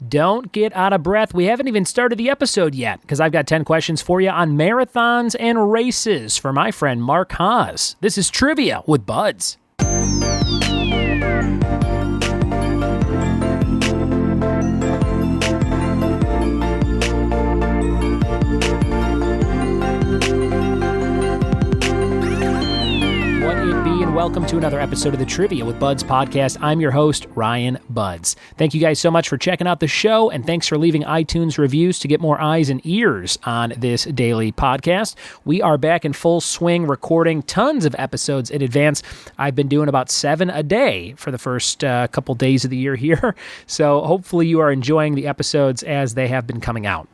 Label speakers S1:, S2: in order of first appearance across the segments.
S1: Don't get out of breath. We haven't even started the episode yet because I've got 10 questions for you on marathons and races for my friend Mark Haas. This is Trivia with Buds. Welcome to another episode of the Trivia with Buds podcast. I'm your host, Ryan Buds. Thank you guys so much for checking out the show, and thanks for leaving iTunes reviews to get more eyes and ears on this daily podcast. We are back in full swing, recording tons of episodes in advance. I've been doing about 7 a day for the first couple days of the year here, so hopefully you are enjoying the episodes as they have been coming out.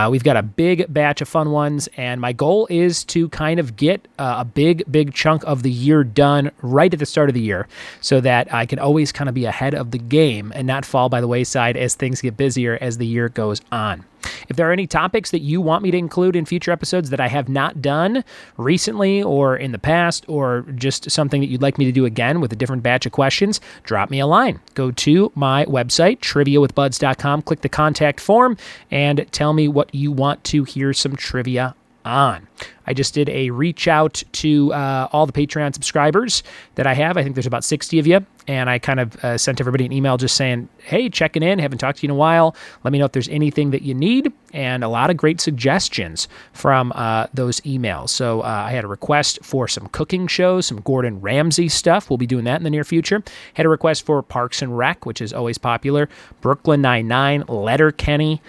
S1: We've got a big batch of fun ones, and my goal is to kind of get a big chunk of the year done right at the start of the year so that I can always kind of be ahead of the game and not fall by the wayside as things get busier as the year goes on. If there are any topics that you want me to include in future episodes that I have not done recently or in the past, or just something that you'd like me to do again with a different batch of questions, drop me a line. Go to my website, triviawithbuds.com, click the contact form, and tell me what you want to hear some trivia on. I just did a reach out to all the Patreon subscribers that I have. I think there's about 60 of you. And I kind of sent everybody an email just saying, hey, checking in, haven't talked to you in a while. Let me know if there's anything that you need. And a lot of great suggestions from those emails. So I had a request for some cooking shows, some Gordon Ramsay stuff. We'll be doing that in the near future. Had a request for Parks and Rec, which is always popular. Brooklyn Nine-Nine, Letterkenny,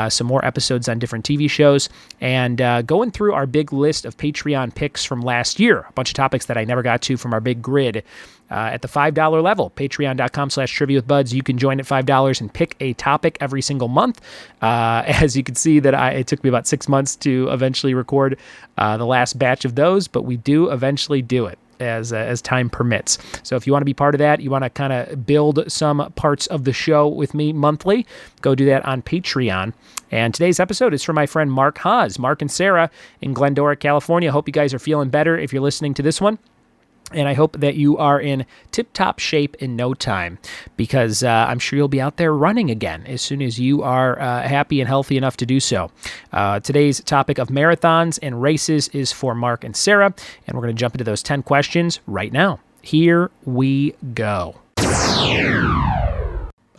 S1: some more episodes on different TV shows. And going through our big list of Patreon picks from last year, a bunch of topics that I never got to from our big grid. At the $5 level, patreon.com/triviawithbuds. You can join at $5 and pick a topic every single month. As you can see, it took me about 6 months to eventually record the last batch of those, but we do eventually do it as time permits. So if you want to be part of that, you want to kind of build some parts of the show with me monthly, go do that on Patreon. And today's episode is from my friend Mark Haas, Mark and Sarah in Glendora, California. Hope you guys are feeling better if you're listening to this one. And I hope that you are in tip-top shape in no time, because I'm sure you'll be out there running again as soon as you are happy and healthy enough to do so. Today's topic of marathons and races is for Mark and Sarah, and we're going to jump into those 10 questions right now. Here we go.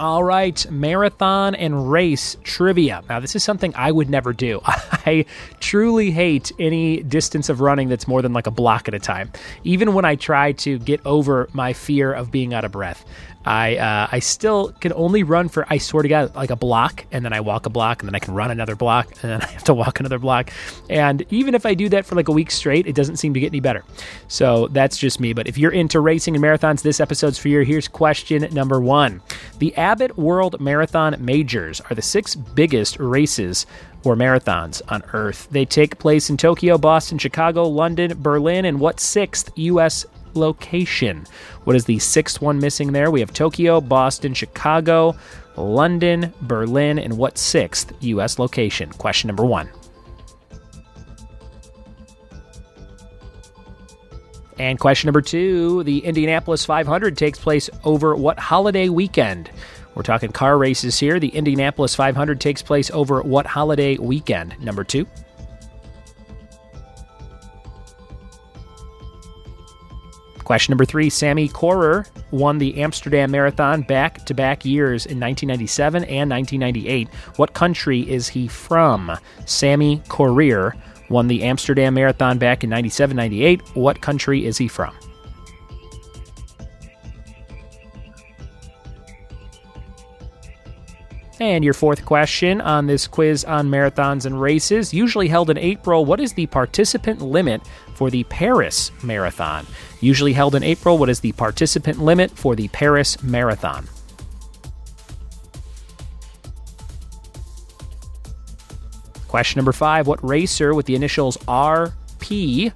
S1: All right, marathon and race trivia. Now, this is something I would never do. I truly hate any distance of running that's more than like a block at a time. Even when I try to get over my fear of being out of breath, I still can only run for, I swear to God, like a block, and then I walk a block, and then I can run another block, and then I have to walk another block. And even if I do that for like a week straight, it doesn't seem to get any better. So that's just me. But if you're into racing and marathons, this episode's for you. Here's question number 1. The Abbott World Marathon Majors are the 6 biggest races or marathons on Earth. They take place in Tokyo, Boston, Chicago, London, Berlin, and what 6th U.S. location? What is the 6th one missing there? We have Tokyo, Boston, Chicago, London, Berlin, and what 6th U.S. location? Question number 1. And question number 2, the Indianapolis 500 takes place over what holiday weekend? We're talking car races here. The Indianapolis 500 takes place over what holiday weekend? Number 2. Question number 3, Sammy Corer won the Amsterdam Marathon back-to-back years in 1997 and 1998. What country is he from? Sammy Corer won the Amsterdam Marathon back in 97-98. What country is he from? And your 4th question on this quiz on marathons and races, usually held in April, what is the participant limit for the Paris Marathon? Usually held in April, what is the participant limit for the Paris Marathon? Question number 5, what racer with the initials RP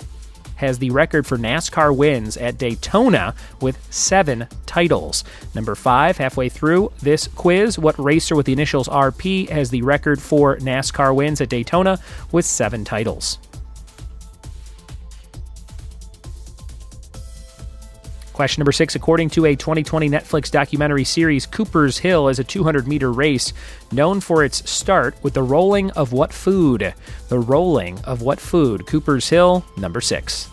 S1: has the record for NASCAR wins at Daytona with 7 titles. Number 5, halfway through this quiz, what racer with the initials RP has the record for NASCAR wins at Daytona with 7 titles? Question number 6. According to a 2020 Netflix documentary series, Cooper's Hill is a 200-meter race known for its start with the rolling of what food? The rolling of what food? Cooper's Hill, number 6.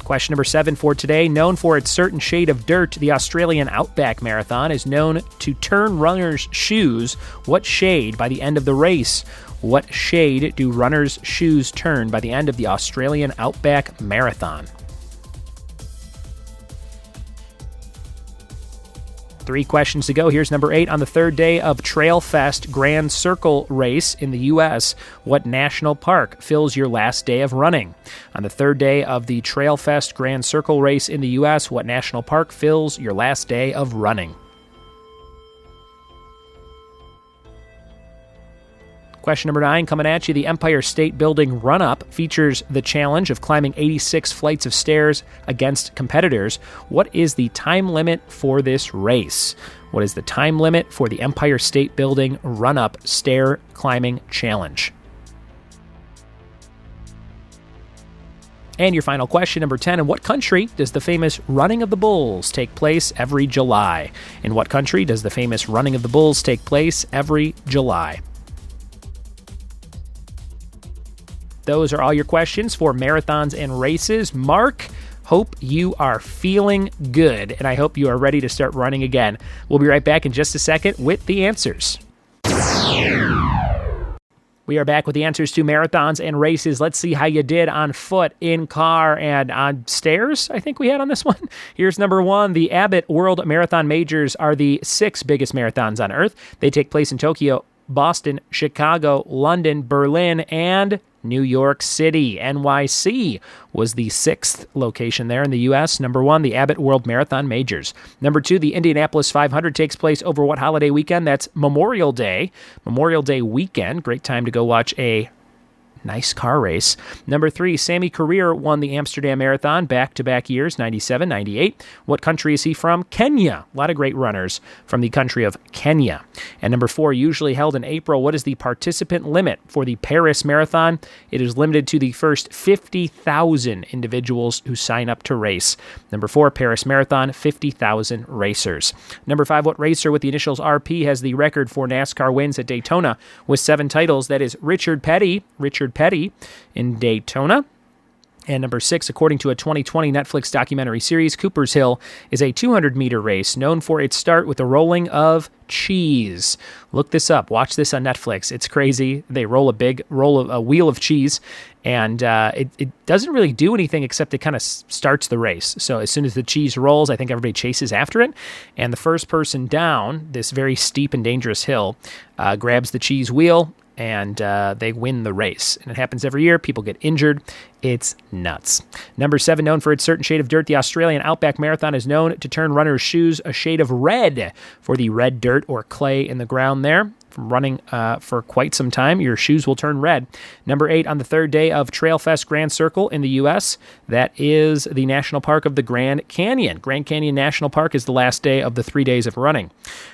S1: Question number 7 for today. Known for its certain shade of dirt, the Australian Outback Marathon is known to turn runners' shoes. What shade by the end of the race? What shade do runners' shoes turn by the end of the Australian Outback Marathon? 3 questions to go. Here's number 8. On the third day of Trail Fest Grand Circle Race in the U.S., what national park fills your last day of running? On the third day of the Trail Fest Grand Circle Race in the U.S., what national park fills your last day of running? Question number 9 coming at you. The Empire State Building run-up features the challenge of climbing 86 flights of stairs against competitors. What is the time limit for this race? What is the time limit for the Empire State Building run-up stair climbing challenge? And your final question, number 10. In what country does the famous Running of the Bulls take place every July? In what country does the famous Running of the Bulls take place every July? Those are all your questions for marathons and races. Mark, hope you are feeling good, and I hope you are ready to start running again. We'll be right back in just a second with the answers. We are back with the answers to marathons and races. Let's see how you did on foot, in car, and on stairs, I think we had on this one. Here's number 1. The Abbott World Marathon Majors are the 6 biggest marathons on Earth. They take place in Tokyo, Boston, Chicago, London, Berlin, and New York City. NYC was the 6th location there in the U.S. Number 1, the Abbott World Marathon Majors. Number 2, the Indianapolis 500 takes place over what holiday weekend? That's Memorial Day. Memorial Day weekend. Great time to go watch a nice car race. Number 3, Sammy Career won the Amsterdam Marathon back-to-back years, 97, 98. What country is he from? Kenya. A lot of great runners from the country of Kenya. And number 4, usually held in April, what is the participant limit for the Paris Marathon? It is limited to the first 50,000 individuals who sign up to race. Number 4, Paris Marathon, 50,000 racers. Number 5, what racer with the initials RP has the record for NASCAR wins at Daytona with 7 titles? That is Richard Petty in Daytona. And number 6, according to a 2020 Netflix documentary series, Cooper's Hill is a 200-meter race known for its start with the rolling of cheese. Look this up. Watch this on Netflix. It's crazy. They roll a wheel of cheese, and it doesn't really do anything except it kind of starts the race. So as soon as the cheese rolls, I think everybody chases after it, and the first person down this very steep and dangerous hill grabs the cheese wheel, and they win the race. And it happens every year. People get injured. It's nuts. Number 7, known for its certain shade of dirt, the Australian Outback Marathon is known to turn runners' shoes a shade of red for the red dirt or clay in the ground there. From running for quite some time, your shoes will turn red. Number 8, on the third day of Trail Fest Grand Circle in the U.S., that is the National Park of the Grand Canyon. Grand Canyon National Park is the last day of the 3 days of running.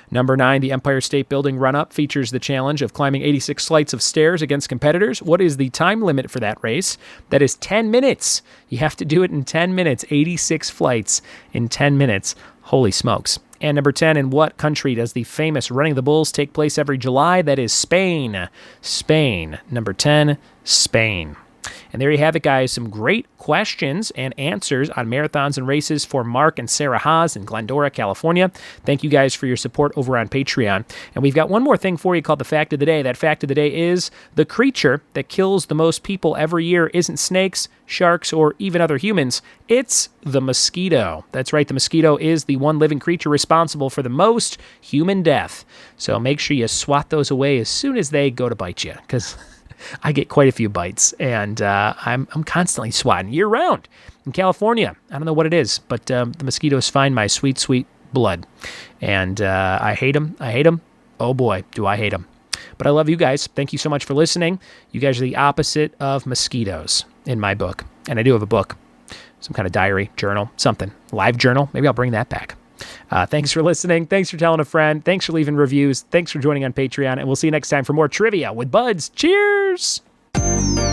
S1: Number 9, the Empire State Building run-up features the challenge of climbing 86 flights of stairs against competitors. What is the time limit for that race? That is 10 minutes. You have to do it in 10 minutes. 86 flights in 10 minutes. Holy smokes. And number 10, in what country does the famous Running the Bulls take place every July? That is Spain. Spain. Number 10, Spain. And there you have it, guys. Some great questions and answers on marathons and races for Mark and Sarah Haas in Glendora, California. Thank you guys for your support over on Patreon. And we've got one more thing for you called the Fact of the Day. That Fact of the Day is the creature that kills the most people every year isn't snakes, sharks, or even other humans. It's the mosquito. That's right. The mosquito is the one living creature responsible for the most human death. So make sure you swat those away as soon as they go to bite you, because I get quite a few bites, and I'm constantly swatting year-round in California. I don't know what it is, but the mosquitoes find my sweet, sweet blood, and I hate them. I hate them. Oh, boy, do I hate them. But I love you guys. Thank you so much for listening. You guys are the opposite of mosquitoes in my book, and I do have a book, some kind of diary, journal, something, live journal. Maybe I'll bring that back. Thanks for listening. Thanks for telling a friend. Thanks for leaving reviews. Thanks for joining on Patreon. And we'll see you next time for more trivia with Buds. Cheers! you.